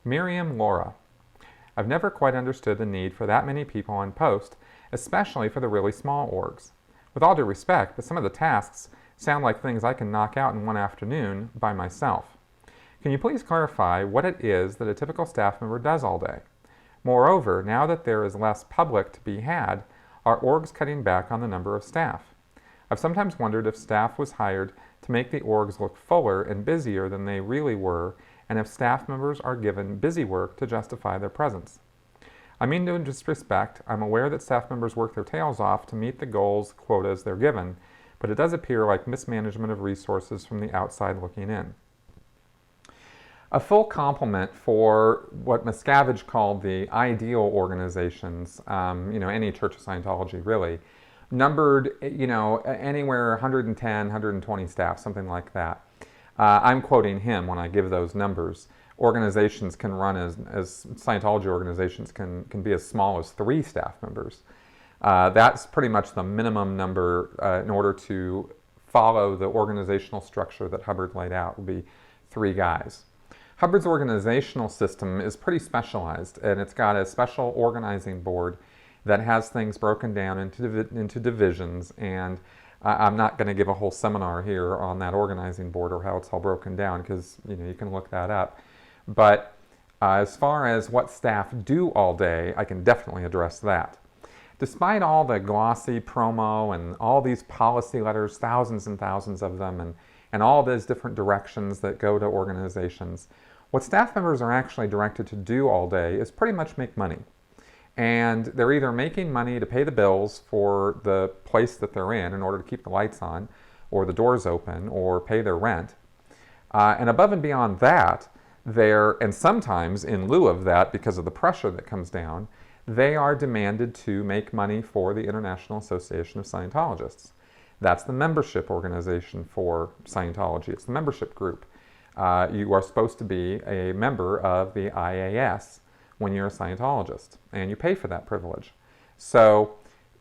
Miriam Laura. I've never quite understood the need for that many people on post, especially for the really small orgs. With all due respect, but some of the tasks sound like things I can knock out in one afternoon by myself. Can you please clarify what it is that a typical staff member does all day? Moreover, now that there is less public to be had, are orgs cutting back on the number of staff? I've sometimes wondered if staff was hired to make the orgs look fuller and busier than they really were, and if staff members are given busy work to justify their presence. I mean no disrespect, I'm aware that staff members work their tails off to meet the goals, quotas they're given, but it does appear like mismanagement of resources from the outside looking in. A full complement for what Miscavige called the ideal organizations, any Church of Scientology really, numbered, anywhere 110, 120 staff, something like that. I'm quoting him when I give those numbers. Organizations can run as Scientology organizations can be as small as 3 staff members. That's pretty much the minimum number in order to follow the organizational structure that Hubbard laid out, would be 3 guys. Hubbard's organizational system is pretty specialized, and it's got a special organizing board that has things broken down into divisions, and I'm not going to give a whole seminar here on that organizing board or how it's all broken down, because you can look that up. But as far as what staff do all day, I can definitely address that. Despite all the glossy promo and all these policy letters, thousands and thousands of them, and all those different directions that go to organizations, what staff members are actually directed to do all day is pretty much make money. And they're either making money to pay the bills for the place that they're in order to keep the lights on, or the doors open, or pay their rent. And above and beyond that, and sometimes in lieu of that, because of the pressure that comes down, they are demanded to make money for the International Association of Scientologists. That's the membership organization for Scientology. It's the membership group. You are supposed to be a member of the IAS when you're a Scientologist, and you pay for that privilege. So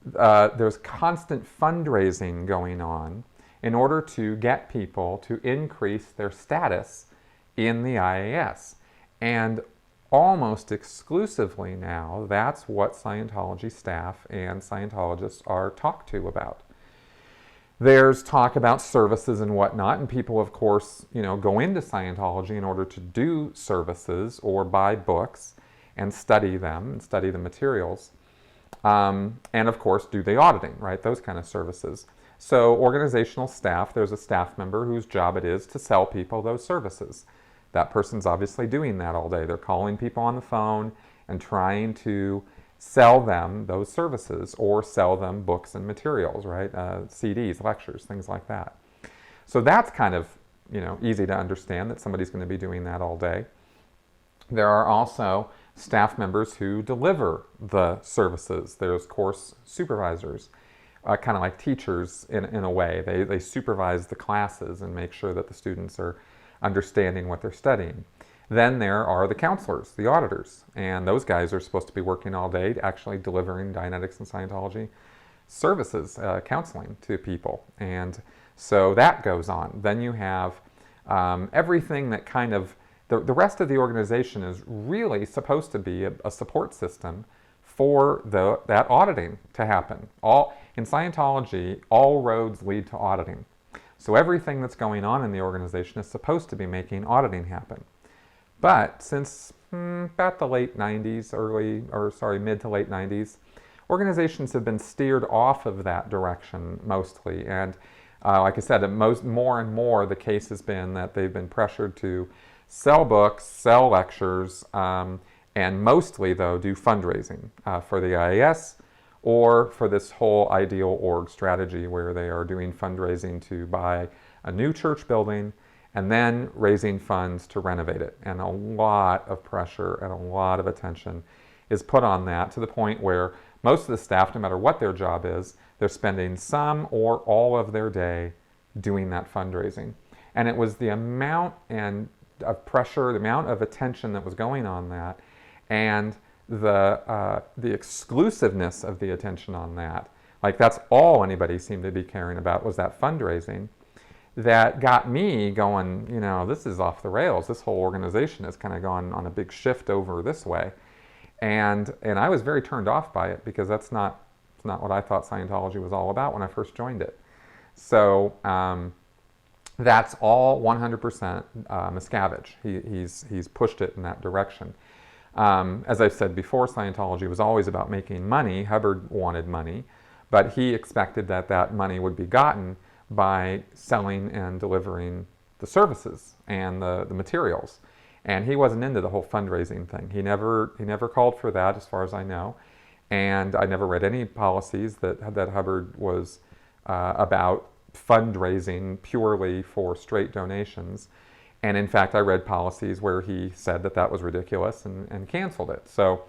there's constant fundraising going on in order to get people to increase their status in the IAS. And almost exclusively now, that's what Scientology staff and Scientologists are talked to about. There's talk about services and whatnot, and people, of course, go into Scientology in order to do services or buy books and study them and study the materials, and of course do the auditing, right? Those kind of services. So organizational staff, there's a staff member whose job it is to sell people those services. That person's obviously doing that all day. They're calling people on the phone and trying to sell them those services or sell them books and materials, right? CDs, lectures, things like that. So that's kind of, easy to understand that somebody's going to be doing that all day. There are also staff members who deliver the services. There's course supervisors, kind of like teachers in a way. They supervise the classes and make sure that the students are understanding what they're studying. Then there are the counselors, the auditors, and those guys are supposed to be working all day actually delivering Dianetics and Scientology services, counseling to people. And so that goes on. Then you have everything that kind of, the rest of the organization is really supposed to be a support system for that auditing to happen. In Scientology, all roads lead to auditing. So everything that's going on in the organization is supposed to be making auditing happen. But since about the late 90s, mid to late 90s, organizations have been steered off of that direction mostly. And like I said, more and more the case has been that they've been pressured to sell books, sell lectures, and mostly, though, do fundraising for the IAS or for this whole ideal org strategy where they are doing fundraising to buy a new church building and then raising funds to renovate it. And a lot of pressure and a lot of attention is put on that, to the point where most of the staff, no matter what their job is, they're spending some or all of their day doing that fundraising. And it was the amount of pressure, the amount of attention that was going on that, and the exclusiveness of the attention on that, like that's all anybody seemed to be caring about, was that fundraising, that got me going, you know, this is off the rails. This whole organization has kind of gone on a big shift over this way. And I was very turned off by it because it's not what I thought Scientology was all about when I first joined it. So that's all 100% Miscavige. He's pushed it in that direction. As I've said before, Scientology was always about making money. Hubbard wanted money, but he expected that that money would be gotten by selling and delivering the services and the materials. And he wasn't into the whole fundraising thing. He never called for that, as far as I know. And I never read any policies that Hubbard was about fundraising purely for straight donations. And in fact, I read policies where he said that that was ridiculous and canceled it. So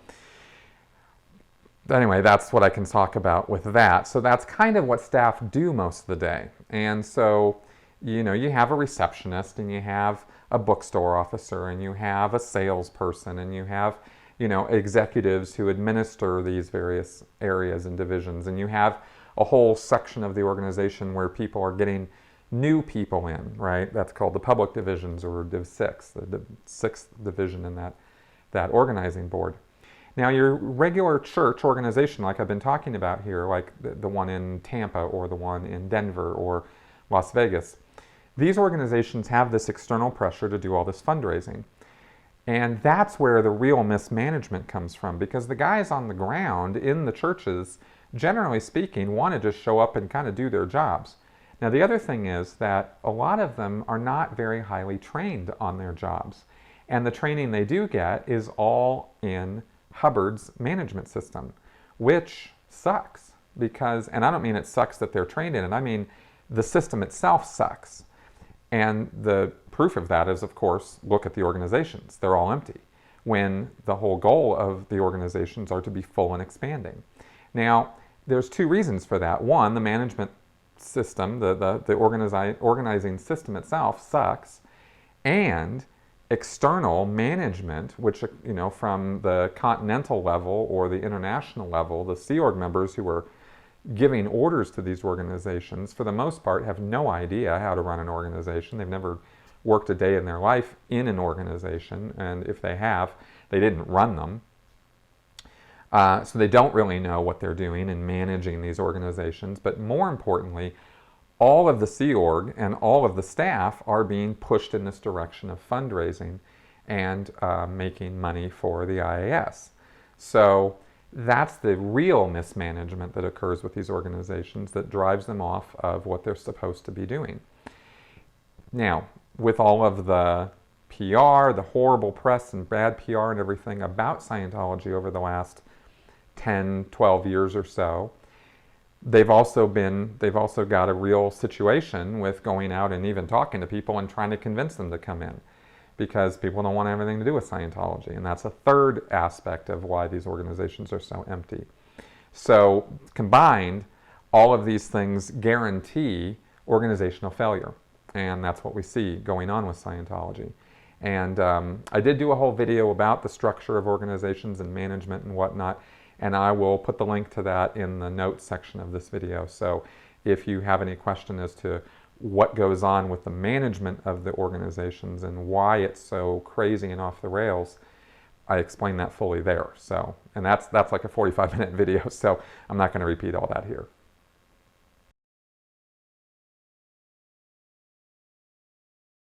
anyway, that's what I can talk about with that. So that's kind of what staff do most of the day. And so, you know, you have a receptionist and you have a bookstore officer and you have a salesperson and you have, you know, executives who administer these various areas and divisions, and you have a whole section of the organization where people are getting new people in, right? That's called the public divisions, or Div 6, the sixth division in that organizing board. Now, your regular church organization, like I've been talking about here, like the one in Tampa or the one in Denver or Las Vegas, these organizations have this external pressure to do all this fundraising. And that's where the real mismanagement comes from, because the guys on the ground in the churches, generally speaking, want to just show up and kind of do their jobs. Now, the other thing is that a lot of them are not very highly trained on their jobs. And the training they do get is all in Hubbard's management system, which sucks because, and I don't mean it sucks that they're trained in it, I mean the system itself sucks. And the proof of that is, of course, look at the organizations. They're all empty, when the whole goal of the organizations are to be full and expanding. Now, there's two reasons for that. One, the management system, the organizing system itself sucks, and external management, which, you know, from the continental level or the international level, the Sea Org members who are giving orders to these organizations, for the most part, have no idea how to run an organization. They've never worked a day in their life in an organization, and if they have, they didn't run them. So they don't really know what they're doing in managing these organizations. But more importantly, all of the Sea Org and all of the staff are being pushed in this direction of fundraising and making money for the IAS. So that's the real mismanagement that occurs with these organizations that drives them off of what they're supposed to be doing. Now, with all of the PR, the horrible press and bad PR and everything about Scientology over the last 10, 12 years or so, they've also got a real situation with going out and even talking to people and trying to convince them to come in, because people don't want to have anything to do with Scientology. And that's a third aspect of why these organizations are so empty. So combined, all of these things guarantee organizational failure. And that's what we see going on with Scientology. And I did do a whole video about the structure of organizations and management and whatnot, and I will put the link to that in the notes section of this video. So if you have any question as to what goes on with the management of the organizations and why it's so crazy and off the rails, I explain that fully there. So, and that's like a 45-minute video, so I'm not going to repeat all that here.